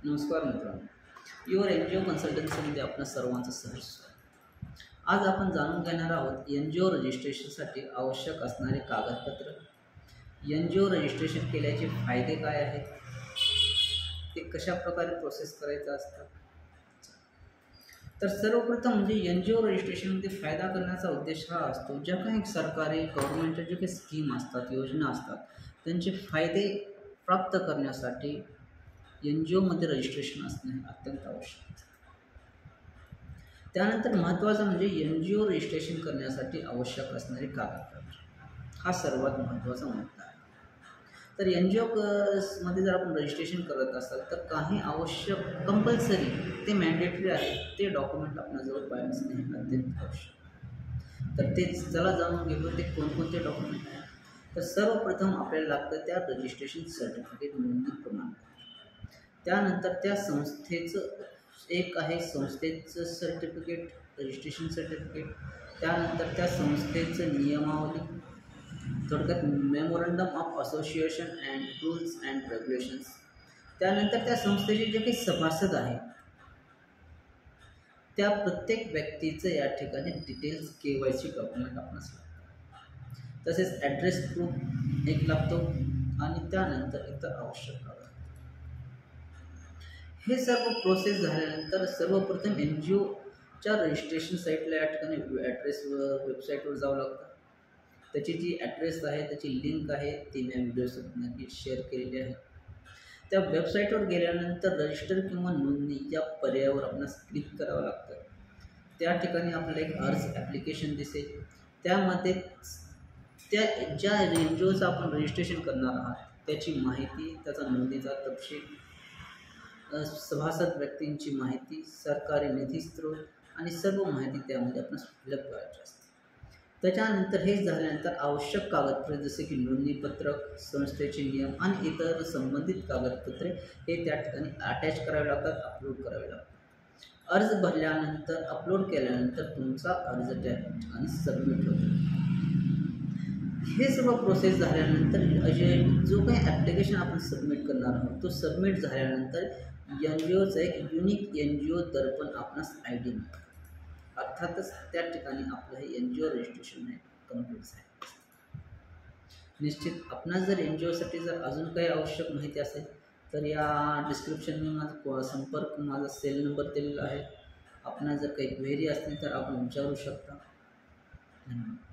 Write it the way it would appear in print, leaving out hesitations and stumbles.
नमस्कार मित्रांनो, your N G ओ कन्सल्टन्सीमध्ये आपलं सर्वांचं सहर्ष स्वागत. आज आपण जाणून घेणार आहोत एन जी ओ रजिस्ट्रेशनसाठी आवश्यक असणारे कागदपत्र, एन जी ओ रजिस्ट्रेशन केल्याचे फायदे काय आहेत, ते कशा प्रकारे प्रोसेस करायचं असतं. तर सर्वप्रथम म्हणजे एन जी ओ रजिस्ट्रेशनमध्ये फायदा करण्याचा उद्देश हा असतो, ज्या काही सरकारी गव्हर्नमेंटच्या जे काही स्कीम असतात, योजना असतात, त्यांचे फायदे प्राप्त करण्यासाठी एन जी ओमध्ये रजिस्ट्रेशन असणे अत्यंत आवश्यक आहे. त्यानंतर महत्त्वाचं म्हणजे एन जी ओ रजिस्ट्रेशन करण्यासाठी आवश्यक असणारे कागदपत्र, हा सर्वात महत्त्वाचा मुद्दा आहे. तर एन जी ओमध्ये जर आपण रजिस्ट्रेशन करत असाल तर काही आवश्यक कंपल्सरी ते मॅन्डेटरी आहे ते डॉक्युमेंट आपल्याजवळ बाळगणे असणे अत्यंत आवश्यक आहे. तर ते चला जाणून घेऊ ते कोणकोणते डॉक्युमेंट आहेत. तर सर्वप्रथम आपल्याला लागतं त्या रजिस्ट्रेशन सर्टिफिकेट, नोंदणी प्रमाणपत्र. त्यानंतर त्या संस्थेचं एक आहे संस्थेचं सर्टिफिकेट, रजिस्ट्रेशन सर्टिफिकेट. त्यानंतर त्या संस्थेचं नियमावली, थोडक्यात memorandum of association and rules and regulations. त्यानंतर त्या संस्थेचे जे काही सभासद आहेत त्या प्रत्येक व्यक्तीचं या ठिकाणी डिटेल्स KYC डॉक्युमेंट आपणास लागतात. तसेच ॲड्रेस प्रूफ एक लागतो आणि त्यानंतर इतर आवश्यक कागद. हे सर्व प्रोसेस झाल्यानंतर सर्वप्रथम एन जी ओच्या रजिस्ट्रेशन साईटला या ठिकाणी वेबसाईटवर जावं लागतं. त्याची जी ॲड्रेस आहे, त्याची लिंक आहे, ती मी व्हिडिओसोबत नक्की शेअर केलेली आहे. त्या वेबसाईटवर गेल्यानंतर रजिस्टर किंवा नोंदणी या पर्यायावर आपणास क्लिक करावं लागतं. त्या ठिकाणी आपल्याला एक अर्ज ॲप्लिकेशन दिसेल. त्यामध्ये त्या ज्या एन जी ओचं आपण रजिस्ट्रेशन करणार आहात त्याची माहिती, त्याचा नोंदीचा तपशील, सभासद व्यक्तींची माहिती, सरकारी निधी स्रोत आणि सर्व माहिती त्यामध्ये आपण फिलअप करायची असते. त्याच्यानंतर हे झाल्यानंतर आवश्यक कागदपत्रे जसे की नोंदणीपत्रक, संस्थेचे नियम आणि इतर संबंधित कागदपत्रे हे त्या ठिकाणी अटॅच करावे लागतात, अपलोड करावे लागतात. अर्ज भरल्यानंतर, अपलोड केल्यानंतर तुमचा अर्ज त्या ठिकाणी सबमिट होतो. हे सर्व प्रोसेस झाल्यानंतर जो काही ॲप्लिकेशन आपण सबमिट करणार आहोत तो सबमिट झाल्यानंतर एन जी ओचं एक युनिक एन जी ओ दर्पण आपणास ID मिळतो. अर्थातच त्या ठिकाणी आपलं हे एन जी ओ रजिस्ट्रेशन आहे कम्प्लीट झालं. निश्चित आपणास जर एन जी ओसाठी जर अजून काही आवश्यक माहिती असेल तर या डिस्क्रिप्शनमध्ये माझा सेल नंबर दिलेला आहे. आपणास जर काही क्वेरी असतील तर आपण विचारू शकता. धन्यवाद.